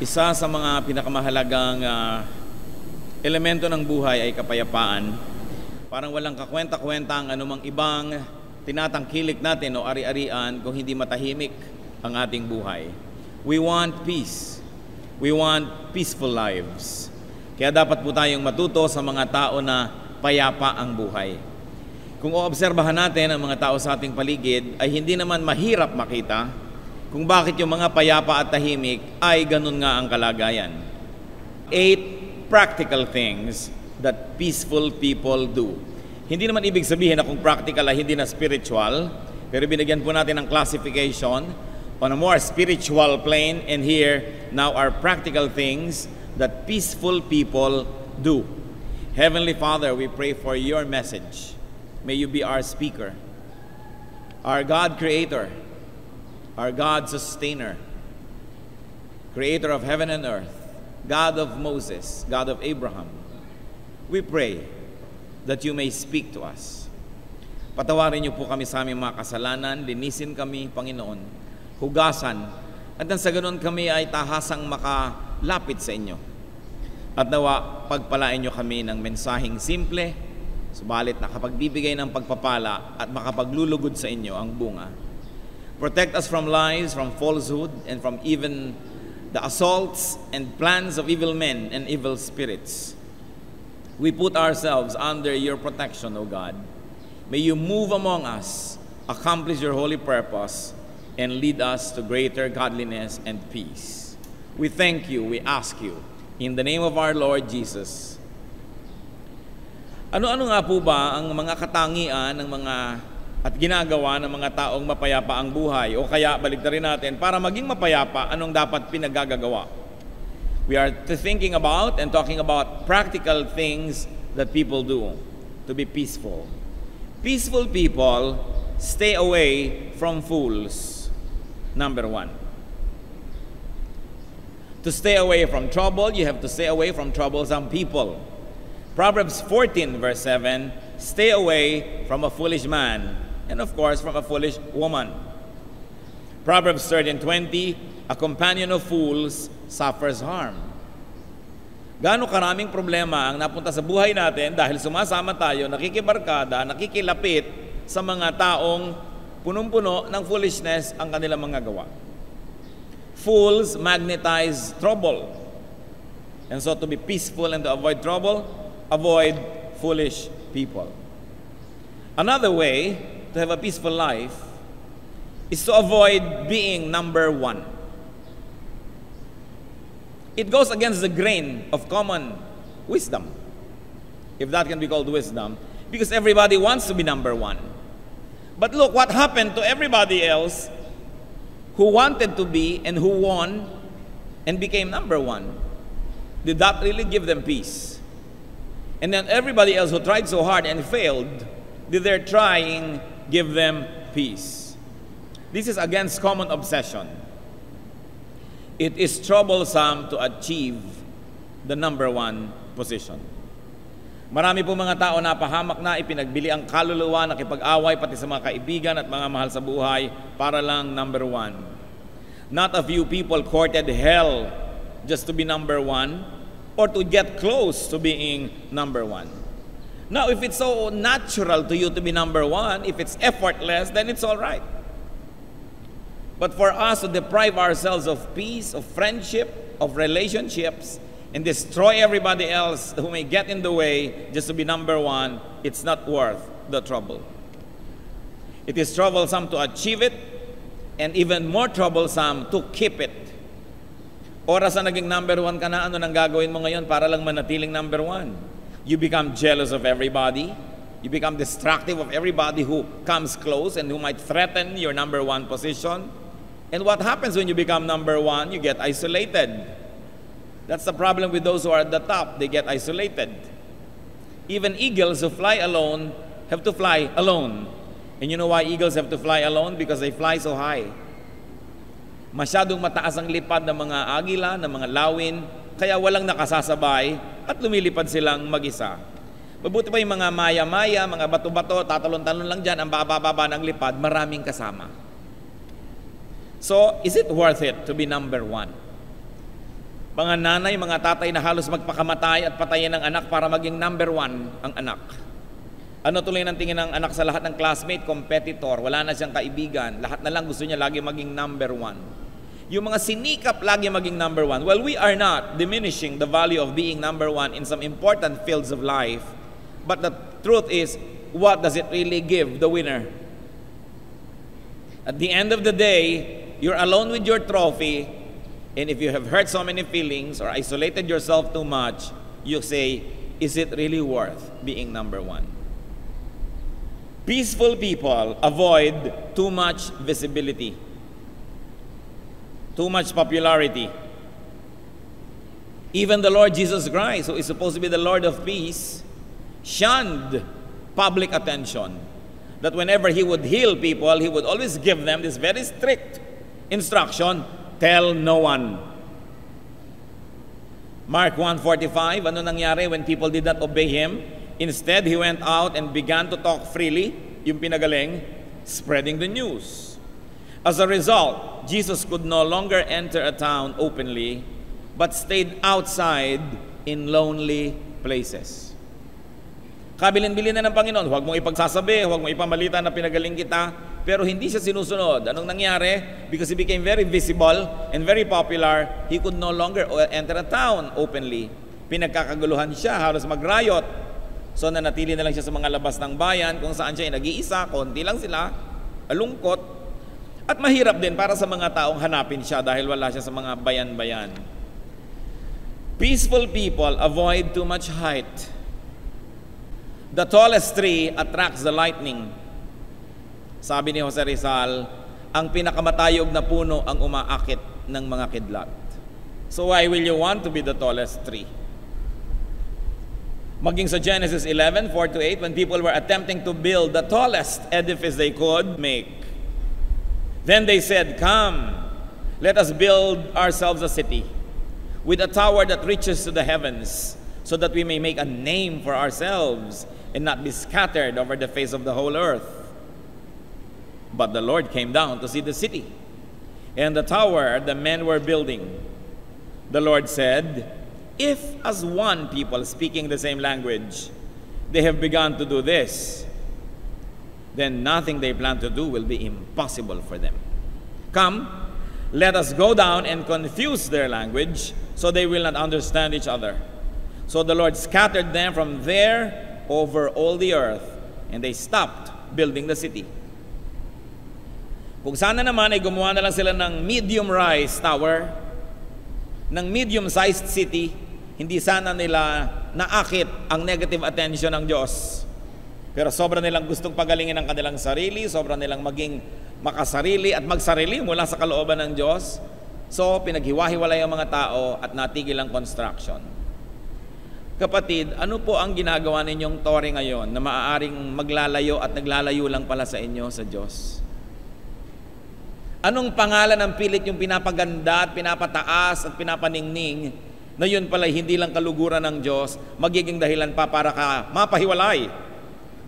Isa sa mga pinakamahalagang elemento ng buhay ay kapayapaan. Parang walang kakwenta-kwenta ang anumang ibang tinatangkilik natin o ari-arian kung hindi matahimik ang ating buhay. We want peace. We want peaceful lives. Kaya dapat po tayong matuto sa mga tao na payapa ang buhay. Kung oobserbahan natin ang mga tao sa ating paligid, ay hindi naman mahirap makita kung bakit yung mga payapa at tahimik ay ganun nga ang kalagayan. 8 practical things that peaceful people do. Hindi naman ibig sabihin na kung practical ay hindi na spiritual, pero binigyan po natin ng classification on a more spiritual plane, and here now are practical things that peaceful people do. Heavenly Father, we pray for your message. May you be our speaker, our God creator, our God sustainer, creator of heaven and earth, God of Moses, God of Abraham. We pray that you may speak to us. Patawarin niyo po kami sa aming mga kasalanan, linisin kami, Panginoon, hugasan, at nang sa ganun kami ay tahasang makalapit sa inyo. At nawa, pagpalain niyo kami ng mensaheng simple, subalit nakapagbibigay ng pagpapala at makapaglulugod sa inyo ang bunga. Protect us from lies, from falsehood, and from even the assaults and plans of evil men and evil spirits. We put ourselves under your protection, O God. May you move among us, accomplish your holy purpose, and lead us to greater godliness and peace. We thank you, we ask you, in the name of our Lord Jesus. Ano-ano nga po ba ang mga katangian ng mga at ginagawa ng mga taong mapayapa ang buhay? O kaya baligtarin natin, para maging mapayapa, anong dapat pinagagagawa? We are thinking about and talking about practical things that people do to be peaceful. Peaceful people stay away from fools. Number 1. To stay away from trouble, you have to stay away from troublesome people. Proverbs 14 verse 7, stay away from a foolish man, and of course from a foolish woman. Proverbs 13:20, a companion of fools suffers harm. Gaano karaming problema ang napunta sa buhay natin dahil sumasama tayo, nakikibarkada, nakikilapit sa mga taong punong-puno ng foolishness ang kanilang mga gawa. Fools magnetize trouble. And so to be peaceful and to avoid trouble, avoid foolish people. Another way to have a peaceful life is to avoid being number 1. It goes against the grain of common wisdom, if that can be called wisdom, because everybody wants to be number 1. But look what happened to everybody else who wanted to be and who won and became number 1. Did that really give them peace? And then everybody else who tried so hard and failed, did their trying give them peace? This is against common obsession. It is troublesome to achieve the number 1 position. Marami po mga tao na pahamak na ipinagbili ang kaluluwa, nakipag-away pati sa mga kaibigan at mga mahal sa buhay para lang number 1. Not a few people courted hell just to be number 1 or to get close to being number 1. Now, if it's so natural to you to be number 1, if it's effortless, then it's all right. But for us to deprive ourselves of peace, of friendship, of relationships, and destroy everybody else who may get in the way just to be number 1, it's not worth the trouble. It is troublesome to achieve it, and even more troublesome to keep it. Oras na naging number 1 ka na, ano nang gagawin mo ngayon para lang manatiling number 1? You become jealous of everybody. You become destructive of everybody who comes close and who might threaten your number 1 position. And what happens when you become number 1? You get isolated. That's the problem with those who are at the top. They get isolated. Even eagles who fly alone have to fly alone. And you know why eagles have to fly alone? Because they fly so high. Masyadong mataas ang lipad ng mga agila, ng mga lawin, kaya walang nakasasabay at lumilipad silang mag-isa. Mabuti pa yung mga maya-maya, mga bato-bato, tatalon-talon lang dyan, ang baba-baba ng lipad, maraming kasama. So, is it worth it to be number 1? Mga nanay, mga tatay na halos magpakamatay at patayin ng anak para maging number one ang anak. Ano tuloy ng tingin ng anak sa lahat ng classmate? Competitor. Wala na siyang kaibigan. Lahat na lang gusto niya lagi maging number one. Yung mga sinikap lagi maging number one. Well, we are not diminishing the value of being number one in some important fields of life. But the truth is, what does it really give the winner? At the end of the day, you're alone with your trophy. And if you have hurt so many feelings or isolated yourself too much, you say, is it really worth being number one? Peaceful people avoid too much visibility, too much popularity. Even the Lord Jesus Christ, who is supposed to be the Lord of peace, shunned public attention. That whenever he would heal people, he would always give them this very strict instruction, tell no one. Mark 1:45, ano nangyari when people did not obey him? Instead, he went out and began to talk freely, yung pinagaling, spreading the news. As a result, Jesus could no longer enter a town openly, but stayed outside in lonely places. Kabilin-bilin na ng Panginoon, huwag mong ipagsasabi, huwag mong ipamalita na pinagaling kita, pero hindi siya sinusunod. Anong nangyari? Because he became very visible and very popular, he could no longer enter a town openly. Pinagkakaguluhan siya, halos mag-riot. So nanatili na lang siya sa mga labas ng bayan kung saan siya ay nag-iisa, konti lang sila, alungkot. At mahirap din para sa mga taong hanapin siya dahil wala siya sa mga bayan-bayan. Peaceful people avoid too much height. The tallest tree attracts the lightning. Sabi ni Jose Rizal, ang pinakamatayog na puno ang umaakit ng mga kidlat. So why will you want to be the tallest tree? Maging sa Genesis 11:4-8, when people were attempting to build the tallest edifice they could make, then they said, "Come, let us build ourselves a city with a tower that reaches to the heavens, so that we may make a name for ourselves and not be scattered over the face of the whole earth." But the Lord came down to see the city and the tower the men were building. The Lord said, "If as one people speaking the same language, they have begun to do this, then nothing they plan to do will be impossible for them. Come, let us go down and confuse their language, so they will not understand each other." So the Lord scattered them from there over all the earth, and they stopped building the city. Kung sana naman ay gumawa na lang sila ng medium-rise tower, ng medium-sized city, hindi sana nila naakit ang negative attention ng Diyos. Pero sobra nilang gustong pagalingin ang kanilang sarili, sobra nilang maging makasarili at magsarili mula sa kalooban ng Diyos. So, pinaghiwa-hiwalay ang mga tao at natigil ang construction. Kapatid, ano po ang ginagawa ninyong tore ngayon na maaaring maglalayo at naglalayo lang pala sa inyo sa Diyos? Anong pangalan ng pilit yung pinapaganda at pinapataas at pinapaningning na yun pala hindi lang kaluguran ng Diyos, magiging dahilan pa para ka mapahiwalay,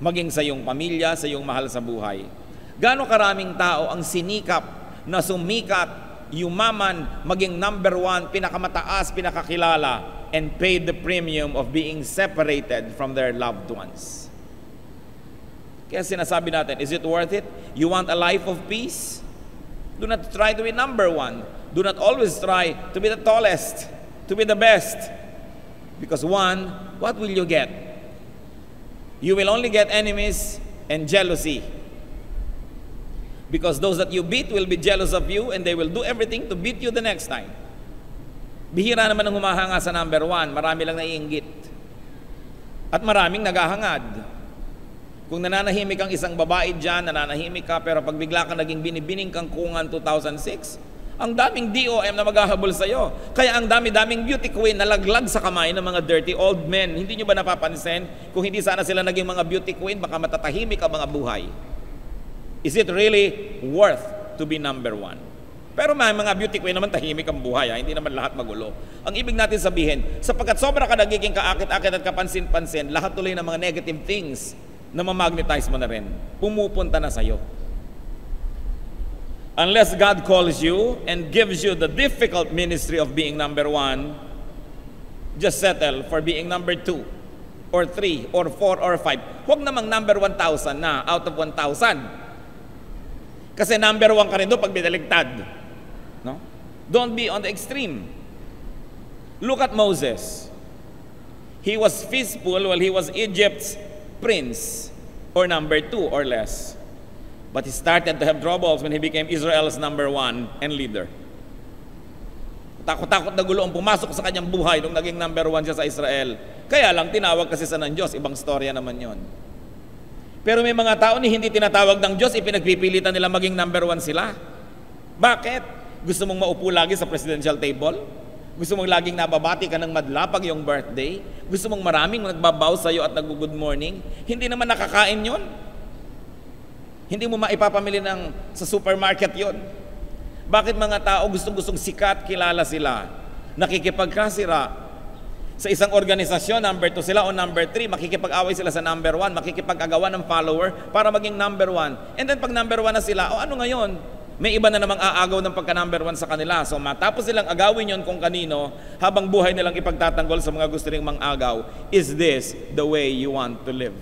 maging sa iyong pamilya, sa iyong mahal sa buhay? Gaano karaming tao ang sinikap na sumikat, yumaman, maging number one, pinakamataas, pinakakilala, and paid the premium of being separated from their loved ones? Kaya sinasabi natin, is it worth it? You want a life of peace? Do not try to be number one. Do not always try to be the tallest, to be the best. Because one, what will you get? You will only get enemies and jealousy. Because those that you beat will be jealous of you and they will do everything to beat you the next time. Bihira naman ang humahanga sa number one. Marami lang naiinggit. At maraming naghahangad. Kung nananahimik ang isang babae dyan, nananahimik ka, pero pag bigla ka naging binibining kang kungan 2006, ang daming DOM na maghahabol sa'yo. Kaya ang dami-daming beauty queen na laglag sa kamay ng mga dirty old men. Hindi nyo ba napapansin? Kung hindi sana sila naging mga beauty queen, baka matatahimik ang mga buhay. Is it really worth to be number one? Pero may mga beauty queen naman tahimik ang buhay, hindi naman lahat magulo. Ang ibig natin sabihin, sapagkat sobra ka nagiging kaakit-akit at kapansin-pansin, lahat tuloy ng mga negative things na mamagnetize mo na rin, pumupunta na sa'yo. Unless God calls you and gives you the difficult ministry of being number 1, just settle for being number 2, or 3, or 4, or 5. Huwag namang number 1,000 na out of 1,000. Kasi number 1 ka rin doon pag binaligtad. No? Don't be on the extreme. Look at Moses. He was peaceful while he was Egypt's prince, or number 2 or less. But he started to have troubles when he became Israel's number 1 and leader. Takot-takot na gulo ang pumasok sa kanyang buhay nung naging number 1 siya sa Israel. Kaya lang tinawag kasi sa ng Diyos. Ibang storya naman yon. Pero may mga tao ni hindi tinatawag ng Diyos, ipinagpipilitan nila maging number 1 sila. Bakit? Gusto mong maupo lagi sa presidential table? Gusto mong laging nababati ka ng madlapag yung birthday? Gusto mong maraming nagbabaw sa'yo at nag-good morning? Hindi naman nakakain yon. Hindi mo maipapamili sa supermarket yon. Bakit mga tao gustong-gustong sikat, kilala sila? Nakikipagkasira. Sa isang organisasyon, number 2 sila o number 3, makikipag-away sila sa number 1, makikipag-agawan ng follower para maging number 1. And then pag number 1 na sila, ano ngayon? May iba na namang aagaw ng pagka-number 1 sa kanila. So matapos silang agawin yon kung kanino, habang buhay nilang ipagtatanggol sa mga gusto ring mang-agaw, is this the way you want to live?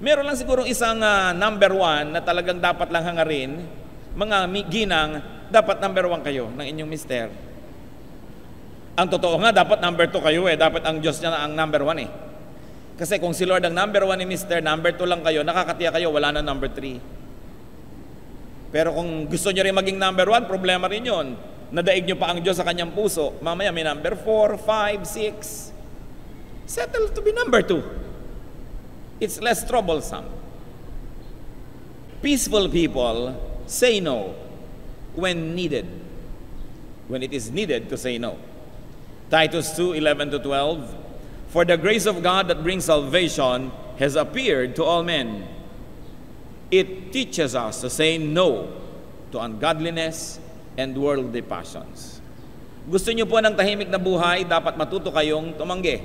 Meron lang siguro isang number 1 na talagang dapat lang hangarin. Mga ginang, dapat number 1 kayo ng inyong mister. Ang totoo nga, dapat number 2 kayo eh. Dapat ang Diyos niya na ang number 1 eh. Kasi kung si Lord ang number 1 ni mister, number 2 lang kayo, nakakatiya kayo, wala na number 3. Pero kung gusto niyo rin maging number 1, problema rin yun. Nadaig niyo pa ang Diyos sa kanyang puso. Mamaya may number 4, 5, 6. Settle to be number 2. It's less troublesome. Peaceful people say no when needed. When it is needed to say no. Titus 2:11-12. For the grace of God that brings salvation has appeared to all men. It teaches us to say no to ungodliness and worldly passions. Gusto niyo po ng tahimik na buhay, dapat matuto kayong tumanggi.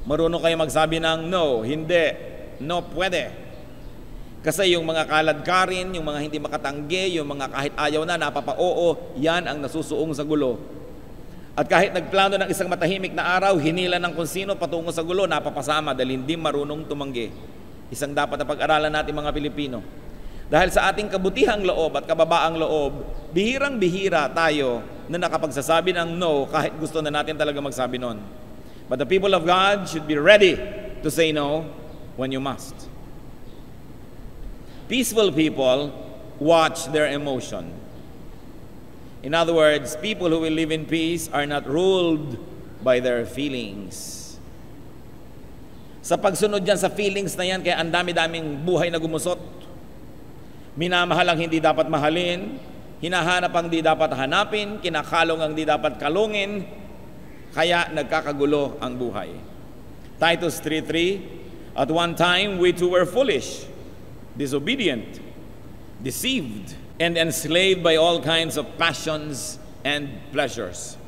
Marunong kayo magsabi ng no, hindi, no pwede. Kasi yung mga kaladkarin, yung mga hindi makatanggi, yung mga kahit ayaw na, napapa-oo, yan ang nasusuong sa gulo. At kahit nagplano ng isang matahimik na araw, hinila ng kung sino patungo sa gulo, napapasama dahil hindi marunong tumanggi. Isang dapat na pag-aralan natin mga Pilipino. Dahil sa ating kabutihang loob at kababaang loob, bihirang-bihira tayo na nakapagsasabi ng no kahit gusto na natin talaga magsabi nun. But the people of God should be ready to say no when you must. Peaceful people watch their emotion. In other words, people who will live in peace are not ruled by their feelings. Sa pagsunod dyan sa feelings na yan, kaya ang dami-daming buhay na gumusot. Minamahal ang hindi dapat mahalin, hinahanap ang hindi dapat hanapin, kinakalong ang hindi dapat kalungin, kaya nagkakagulo ang buhay. Titus 3:3, at one time we too were foolish, disobedient, deceived, and enslaved by all kinds of passions and pleasures.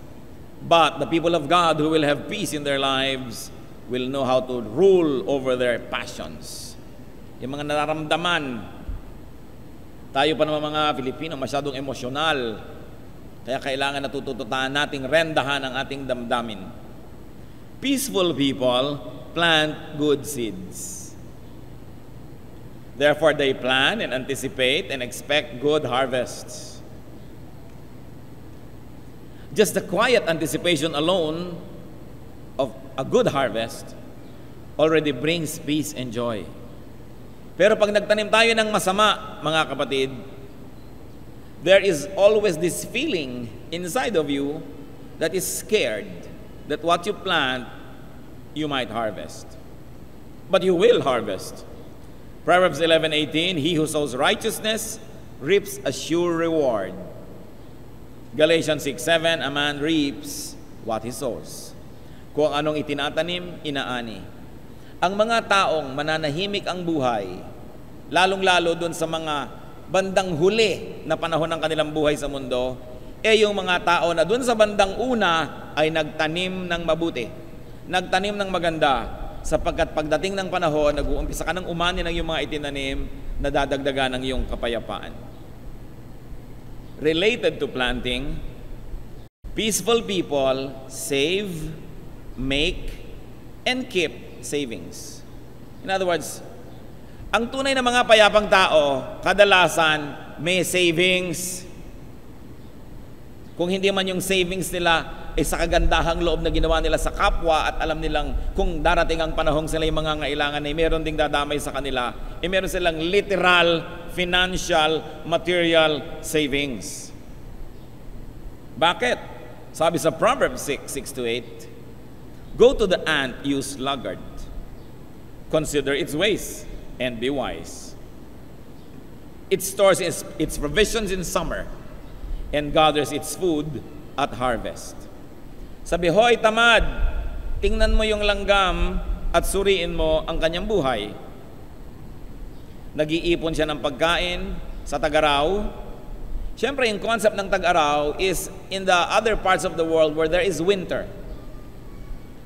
But the people of God who will have peace in their lives will know how to rule over their passions. Yung mga nararamdaman, tayo pa naman mga Pilipino masyadong emosyonal, kaya kailangan natututunan nating rendahan ang ating damdamin. Peaceful people plant good seeds. Therefore, they plan and anticipate and expect good harvests. Just the quiet anticipation alone of a good harvest already brings peace and joy. Pero pag nagtanim tayo ng masama, mga kapatid, there is always this feeling inside of you that is scared that what you plant, you might harvest. But you will harvest. Proverbs 11:18, he who sows righteousness reaps a sure reward. Galatians 6:7, a man reaps what he sows. Kung anong itinatanim, inaani. Ang mga taong mananahimik ang buhay, lalong-lalo doon sa mga bandang huli na panahon ng kanilang buhay sa mundo, yung mga tao na doon sa bandang una ay nagtanim ng mabuti, nagtanim ng maganda, sapagkat pagdating ng panahon, nag-uumpisa ka ng umani ng iyong mga itinanim, nadadagdagan ng iyong kapayapaan. Related to planting, peaceful people save, make, and keep savings. In other words, ang tunay na mga payapang tao, kadalasan may savings. Kung hindi man yung savings nila sa kagandahang loob na ginawa nila sa kapwa at alam nilang kung darating ang panahong sila yung mga ngailangan ay meron ding dadamay sa kanila, meron silang literal, financial, material savings. Bakit? Sabi sa Proverbs 6:6-8, "Go to the ant, you sluggard. Consider its ways and be wise. It stores its provisions in summer and gathers its food at harvest." Sabi, "Hoy tamad, tingnan mo yung langgam at suriin mo ang kanyang buhay. Nag-iipon siya ng pagkain sa tag-araw." Siyempre, yung concept ng tag-araw is in the other parts of the world where there is winter,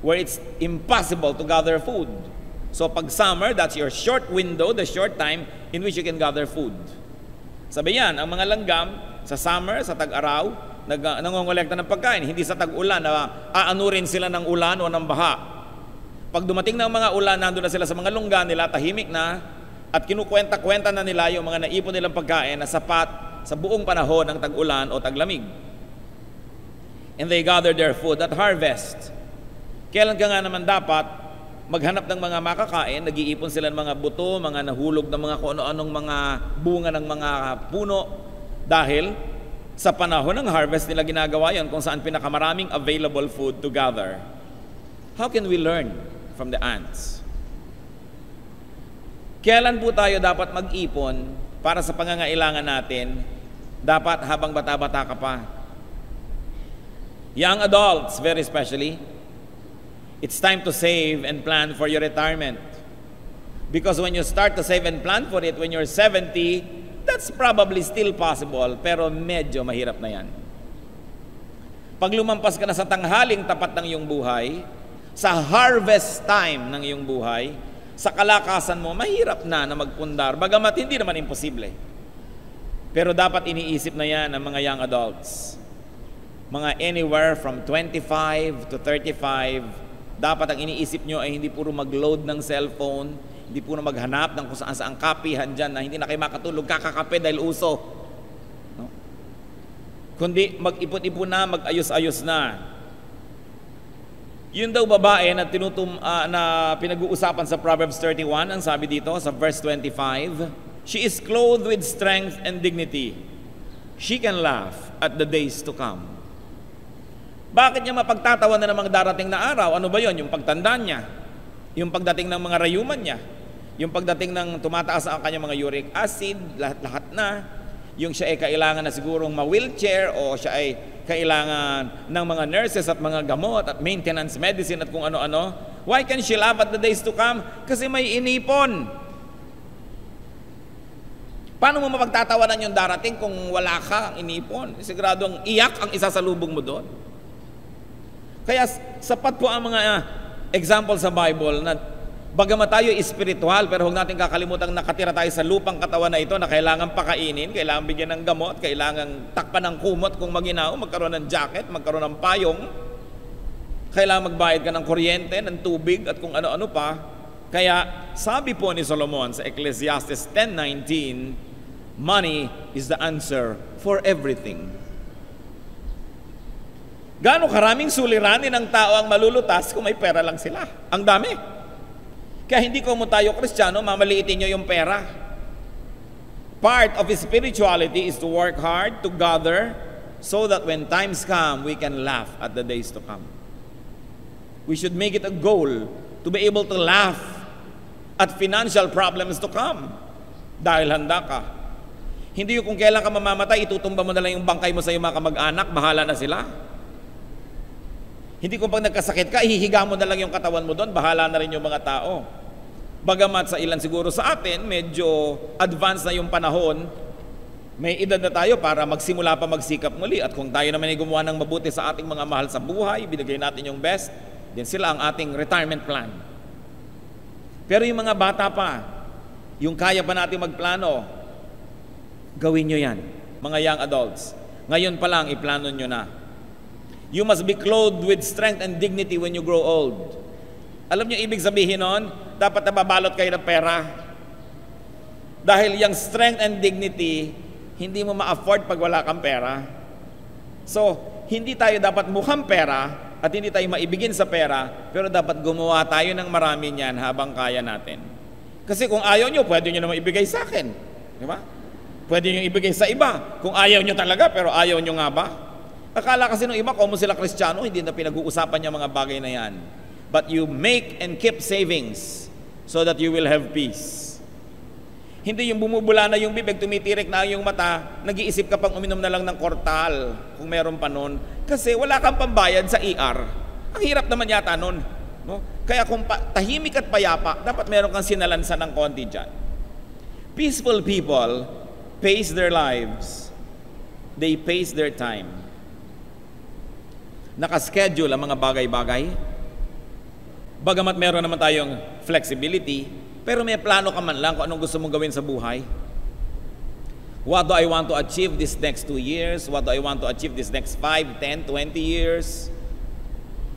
where it's impossible to gather food. So pag summer, that's your short window, the short time in which you can gather food. Sabi yan, ang mga langgam sa summer, sa tag-araw, nangongolekta ng pagkain, hindi sa tag-ulan na aanurin sila ng ulan o ng baha. Pag dumating ng mga ulan, nandun na sila sa mga lungga nila, tahimik na, at kinukwenta-kwenta na nila yung mga naipon nilang pagkain na sapat sa buong panahon ng tag-ulan o taglamig. And they gather their food at harvest. Kailan ka nga naman dapat maghanap ng mga makakain, nag-iipon sila ng mga buto, mga nahulog ng mga kung ano-anong mga bunga ng mga puno, dahil sa panahon ng harvest nila ginagawa yan kung saan pinakamaraming available food to gather. How can we learn from the ants? Kailan po tayo dapat mag-ipon para sa pangangailangan natin? Dapat habang bata-bata ka pa. Young adults, very especially, it's time to save and plan for your retirement. Because when you start to save and plan for it when you're 70, that's probably still possible, pero medyo mahirap na yan. Pag lumampas ka na sa tanghaling tapat ng iyong buhay, sa harvest time ng iyong buhay, sa kalakasan mo, mahirap na magpundar, bagamat hindi naman imposible. Pero dapat iniisip na yan ng mga young adults. Mga anywhere from 25 to 35, dapat ang iniisip nyo ay hindi puro mag-load ng cellphone, hindi puro maghanap ng kung saan kapihan dyan na hindi na kayo makatulog, kakakape dahil uso. No? Kundi mag-ipon-ipon na, mag-ayos-ayos na. Yun daw babae na na pinag-uusapan sa Proverbs 31, ang sabi dito sa verse 25, "She is clothed with strength and dignity. She can laugh at the days to come." Bakit niya mapagtatawa na ng mga darating na araw? Ano ba yon? Yung pagtanda niya, yung pagdating ng mga rayuman niya, yung pagdating ng tumataas ang kanyang mga uric acid, lahat na. Yung siya ay kailangan na sigurong ma-wheelchair o siya ay kailangan ng mga nurses at mga gamot at maintenance medicine at kung ano-ano. Why can she laugh at the days to come? Kasi may inipon. Paano mo mapagtatawanan yung darating kung wala ka ang inipon? Siguradong iyak ang isasalubong mo doon. Kaya sapat po ang mga example sa Bible na bagamat tayo espiritual, pero huwag natin kakalimutan nakatira tayo sa lupang katawan na ito na kailangan pakainin, kailangan bigyan ng gamot, kailangan takpan ng kumot kung maginaw, magkaroon ng jacket, magkaroon ng payong, kailangan magbayad ka ng kuryente, ng tubig at kung ano-ano pa. Kaya sabi po ni Solomon sa Ecclesiastes 10:19, "Money is the answer for everything." Gaano karaming suliranin ng tao ang malulutas kung may pera lang sila? Ang dami. Kaya hindi ko mo tayo Kristiyano, mamaliitin nyo yung pera. Part of spirituality is to work hard, to gather, so that when times come, we can laugh at the days to come. We should make it a goal to be able to laugh at financial problems to come. Dahil handa ka. Hindi yung kung kailan ka mamamatay, itutumba mo na lang yung bangkay mo sa iyong mga kamag-anak, bahala na sila. Hindi kung pag nagkasakit ka, ihihiga mo na lang yung katawan mo doon, bahala na rin yung mga tao. Bagamat sa ilan siguro sa atin, medyo advanced na yung panahon, may edad na tayo para magsimula pa magsikap muli. At kung tayo naman ay gumawa ng mabuti sa ating mga mahal sa buhay, binigay natin yung best, din sila ang ating retirement plan. Pero yung mga bata pa, Yung kaya pa natin magplano, gawin nyo yan. Mga young adults, ngayon pa lang, iplano nyo na. You must be clothed with strength and dignity when you grow old. Alam nyo ibig sabihin nun? Dapat nababalot kayo ng pera. Dahil yung strength and dignity, hindi mo ma-afford pag wala kang pera. So, hindi tayo dapat mukhang pera at hindi tayo maibigin sa pera, pero dapat gumawa tayo ng marami niyan habang kaya natin. Kasi kung ayaw nyo, pwede nyo naman ibigay sa akin. Di ba? Pwede nyo ibigay sa iba. Kung ayaw nyo talaga, pero ayaw nyo nga ba? Akala kasi nung iba, kung sila Kristiyano, hindi na pinag-uusapan yung mga bagay na yan. But you make and keep savings so that you will have peace. Hindi yung bumubula na yung bibig, tumitirik na yung mata, nag-iisip ka pang uminom na lang ng kortal, kung meron pa nun, kasi wala kang pambayad sa ER. Ang hirap naman yata nun. No? Kaya kung tahimik at payapa, dapat meron kang sinalansan ng konti dyan. Peaceful people pace their lives. They pace their time. Nakaschedule ang mga bagay-bagay. Bagamat meron naman tayong flexibility, pero may plano ka man lang kung anong gusto mong gawin sa buhay. What do I want to achieve this next 2 years? What do I want to achieve this next 5, 10, 20 years?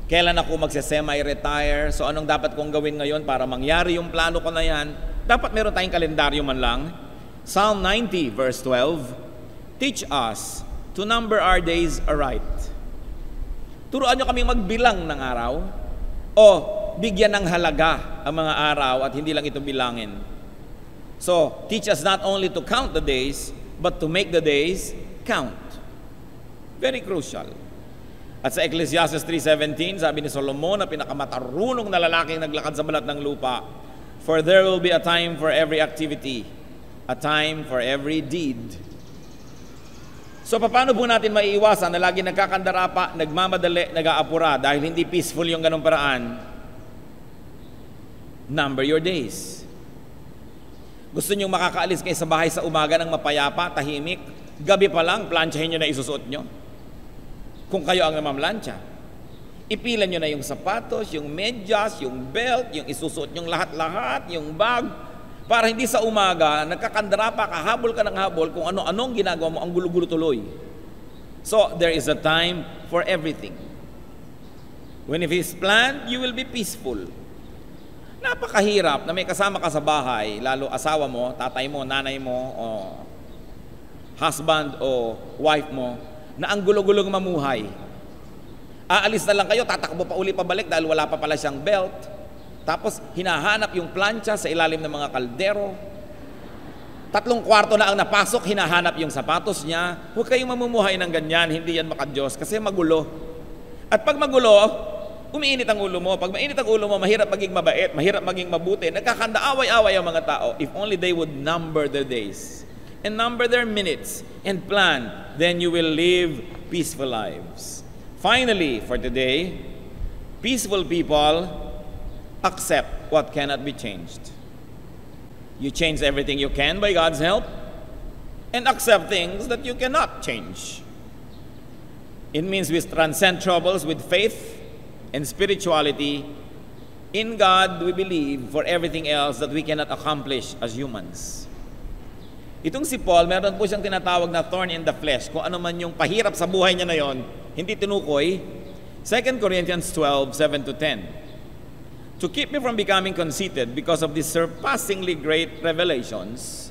Kailan ako magse-semi-retire? So anong dapat kong gawin ngayon para mangyari yung plano ko na yan? Dapat meron tayong kalendaryo man lang. Psalm 90 verse 12, teach us to number our days aright. Turuan nyo kaming magbilang ng araw o bigyan ng halaga ang mga araw at hindi lang ito bilangin. So, teach us not only to count the days, but to make the days count. Very crucial. At sa Ecclesiastes 3:17, sabi ni Solomon na pinakamatarunong na lalaking naglakad sa balat ng lupa, for there will be a time for every activity, a time for every deed. So, paano po natin maiiwasan na lagi nagkakandara pa, nagmamadali, nag-aapura dahil hindi peaceful yung ganong paraan? Number your days. Gusto nyo makakaalis kayo sa bahay sa umaga ng mapayapa, tahimik, gabi pa lang, planchahin nyo na isusuot nyo. Kung kayo ang namamlansya. Ipilan nyo na yung sapatos, yung medyas, yung belt, yung isusuot nyong lahat-lahat, yung bag, para hindi sa umaga, nagkakandara pa, kahabol ka ng habol, kung ano-anong ginagawa mo, ang gulo-gulo tuloy. So, there is a time for everything. When it is planned, you will be peaceful. Napakahirap na may kasama ka sa bahay, lalo asawa mo, tatay mo, nanay mo, o husband o wife mo, na ang gulo-gulong mamuhay. Aalis na lang kayo, tatakbo pa uli pabalik dahil wala pa pala siyang belt. Tapos hinahanap yung plancha sa ilalim ng mga kaldero. 3 kwarto na ang napasok, hinahanap yung sapatos niya. Huwag kayong mamumuhay ng ganyan, hindi yan makadiyos kasi magulo. At pag magulo, umiinit ang ulo mo. Pag mainit ang ulo mo, mahirap maging mabait, mahirap maging mabuti. Nagkakanda-away-away ang mga tao. If only they would number their days and number their minutes and plan, then you will live peaceful lives. Finally, for today, peaceful people accept what cannot be changed. You change everything you can by God's help and accept things that you cannot change. It means we transcend troubles with faith and spirituality. In God, we believe for everything else that we cannot accomplish as humans. Itong si Paul, meron po siyang tinatawag na thorn in the flesh. Kung ano man yung pahirap sa buhay niya na yon, hindi tinukoy. 2 Corinthians 12:7-10. To keep me from becoming conceited because of these surpassingly great revelations.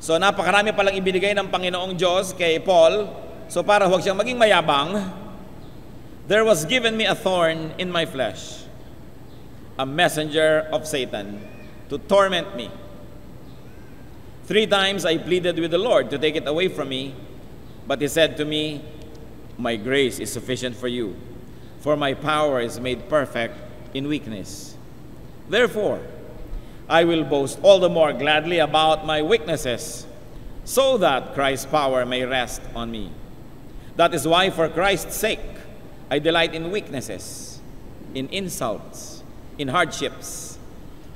So napakarami palang ibinigay ng Panginoong Diyos kay Paul. So para huwag siyang maging mayabang, there was given me a thorn in my flesh, a messenger of Satan to torment me. 3 times I pleaded with the Lord to take it away from me, but he said to me, my grace is sufficient for you, for my power is made perfect in weakness. Therefore, I will boast all the more gladly about my weaknesses, so that Christ's power may rest on me. That is why, for Christ's sake, I delight in weaknesses, in insults, in hardships,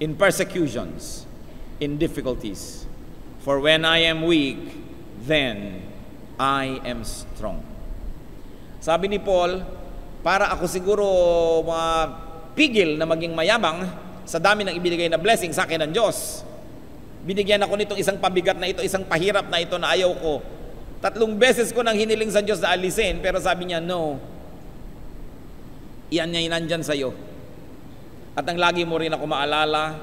in persecutions, in difficulties. For when I am weak, then I am strong. Sabi ni Paul, para ako siguro pigil na maging mayabang sa dami ng ibinigay na blessing sa akin ng Diyos. Binigyan ako nitong isang pabigat na ito, isang pahirap na ito na ayaw ko. 3 beses ko nang hiniling sa Diyos na alisin, pero sabi niya, no. Iyan niya nandyan sa'yo. At ang lagi mo rin ako maalala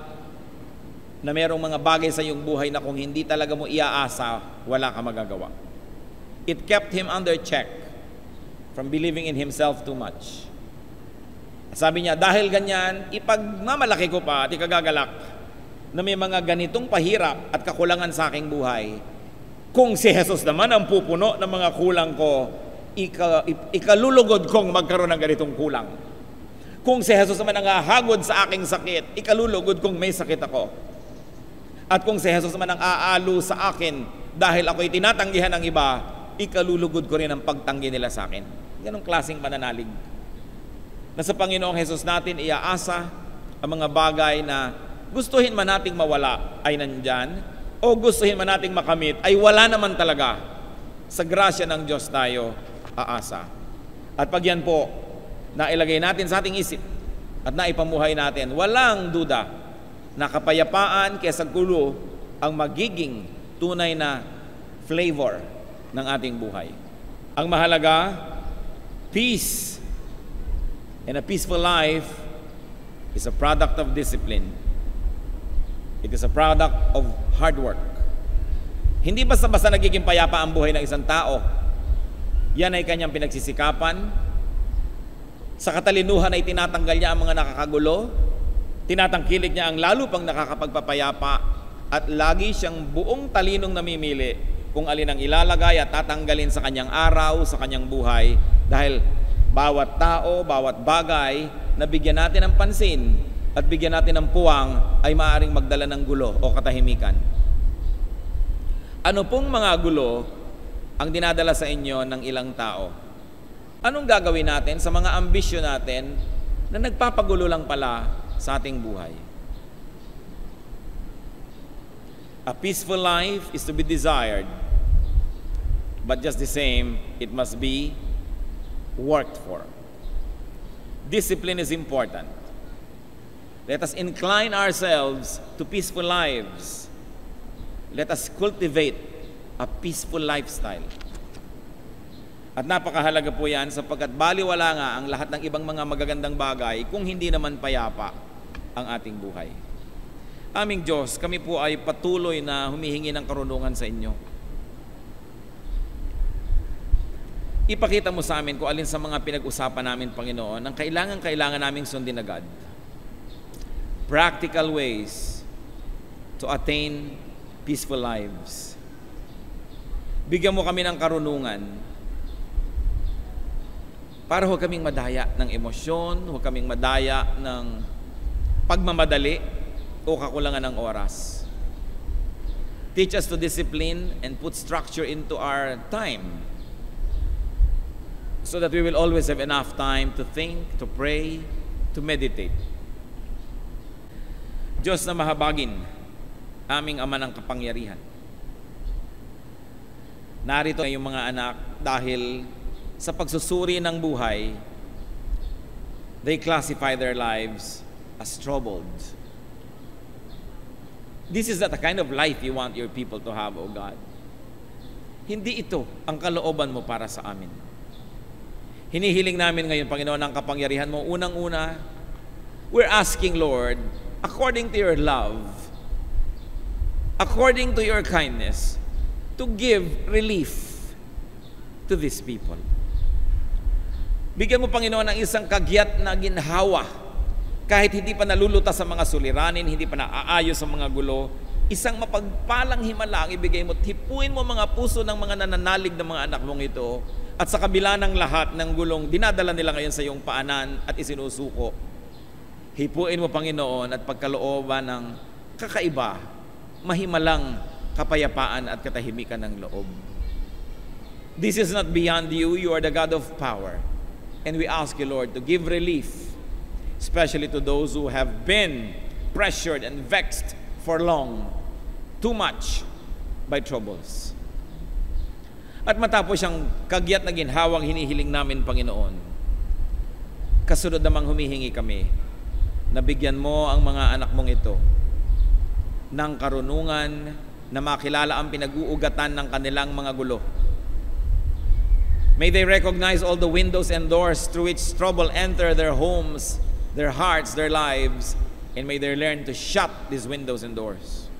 na merong mga bagay sa iyong buhay na kung hindi talaga mo iaasa, wala ka magagawa. It kept him under check from believing in himself too much. At sabi niya, dahil ganyan, ipagmamalaki ko pa at ikagagalak na may mga ganitong pahirap at kakulangan sa aking buhay. Kung si Jesus naman ang pupuno ng mga kulang ko, ikalulugod kong magkaroon ng ganitong kulang. Kung si Jesus naman ang hahagod sa aking sakit, ikalulugod kong may sakit ako. At kung si Jesus naman ang aalo sa akin dahil ako'y tinatanggihan ng iba, ikalulugod ko rin ang pagtanggi nila sa akin. Ganong klaseng pananalig. Na sa Panginoong Jesus natin iaasa ang mga bagay na gustuhin man nating mawala ay nandyan, o gustuhin man nating makamit ay wala naman talaga. Sa grasya ng Diyos tayo aasa. At pag yan po, nailagay natin sa ating isip at naipamuhay natin, walang duda na kapayapaan kaysa gulo ang magiging tunay na flavor ng ating buhay. Ang mahalaga, peace. And a peaceful life is a product of discipline. It is a product of hard work. Hindi basta-basta nagiging payapa ang buhay ng isang tao. Yan ay kanyang pinagsisikapan. Sa katalinuhan ay tinatanggal niya ang mga nakakagulo. Tinatangkilik niya ang lalo pang nakakapagpapayapa. At lagi siyang buong talinong namimili kung alin ang ilalagay at tatanggalin sa kanyang araw, sa kanyang buhay. Dahil bawat tao, bawat bagay na bigyan natin ng pansin at bigyan natin ng puwang ay maaaring magdala ng gulo o katahimikan. Ano pong mga gulo ang dinadala sa inyo ng ilang tao? Anong gagawin natin sa mga ambisyon natin na nagpapagulo lang pala sa ating buhay? A peaceful life is to be desired, but just the same, it must be worked for. Discipline is important. Let us incline ourselves to peaceful lives. Let us cultivate a peaceful lifestyle. At napakahalaga po yan sapagkat baliwala nga ang lahat ng ibang mga magagandang bagay kung hindi naman payapa ang ating buhay. Aming Diyos, kami po ay patuloy na humihingi ng karunungan sa inyo. Ipakita mo sa amin kung alin sa mga pinag-usapan namin, Panginoon, ang kailangan naming sundin agad. Practical ways to attain peaceful lives. Bigyan mo kami ng karunungan para huwag kaming madaya ng emosyon, huwag kaming madaya ng pagmamadali o kakulangan ng oras. Teach us to discipline and put structure into our time so that we will always have enough time to think, to pray, to meditate. Diyos na mahabagin, aming Ama ng kapangyarihan. Narito yung mga anak dahil sa pagsusuri ng buhay, they classify their lives as troubled. This is not the kind of life you want your people to have, O God. Hindi ito ang kalooban mo para sa amin. Hinihiling namin ngayon, Panginoon, ang kapangyarihan mo. Unang-una, we're asking, Lord, according to your love, according to your kindness, to give relief to these people. Bigyan mo, Panginoon, ng isang kagyat na ginhawa, kahit hindi pa nalulutas sa mga suliranin, hindi pa naaayos sa mga gulo, isang mapagpalang himala ang ibigay mo. Hipuin mo mga puso ng mga nananalig ng mga anak mong ito, at sa kabila ng lahat ng gulong dinadala nila ngayon sa iyong paanan at isinusuko, hipuin mo, Panginoon, at pagkalooban ng kakaiba, mahimalang kapayapaan at katahimikan ng loob. This is not beyond you. You are the God of power. And we ask you, Lord, to give relief, especially to those who have been pressured and vexed for long, too much by troubles. At matapos siyang kagyat na ginhawang hinihiling namin, Panginoon, kasunod namang humihingi kami na bigyan mo ang mga anak mong ito ng karunungan na makilala ang pinag-uugatan ng kanilang mga gulo. May they recognize all the windows and doors through which trouble enter their homes, their hearts, their lives, and may they learn to shut these windows and doors.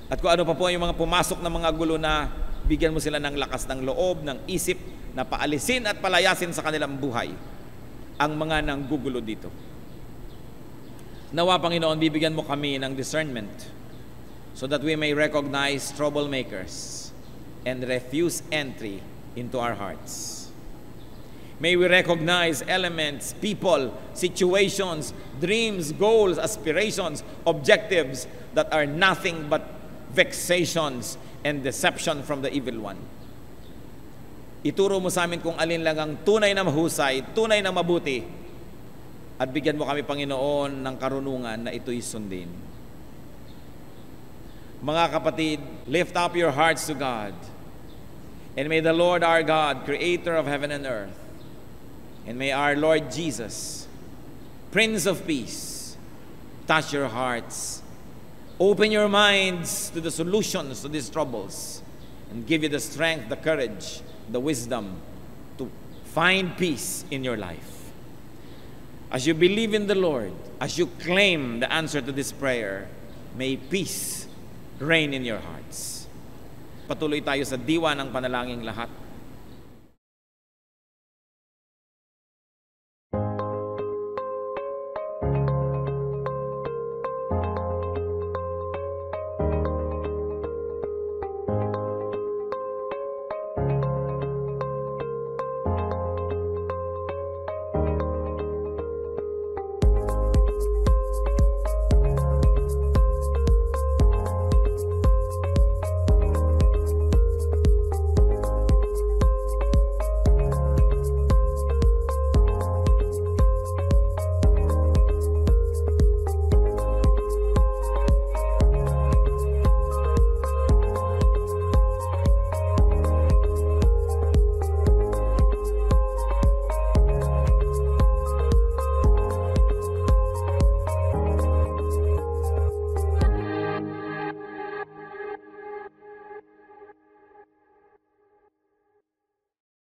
At kung ano pa po yung mga pumasok na mga gulo na bigyan mo sila ng lakas ng loob, ng isip, na paalisin at palayasin sa kanilang buhay ang mga nanggugulo dito. Nawa, Panginoon, bibigyan mo kami ng discernment so that we may recognize troublemakers and refuse entry into our hearts. May we recognize elements, people, situations, dreams, goals, aspirations, objectives that are nothing but vexations and deception from the evil one. Ituro mo sa amin kung alin lang ang tunay na mahusay, tunay na mabuti, at bigyan mo kami, Panginoon, ng karunungan na ito'y sundin. Mga kapatid, lift up your hearts to God, and may the Lord our God, Creator of heaven and earth, and may our Lord Jesus, Prince of Peace, touch your hearts, open your minds to the solutions to these troubles, and give you the strength, the courage, the wisdom to find peace in your life. As you believe in the Lord, as you claim the answer to this prayer, may peace reign in your hearts. Patuloy tayo sa diwa ng panalangin lahat.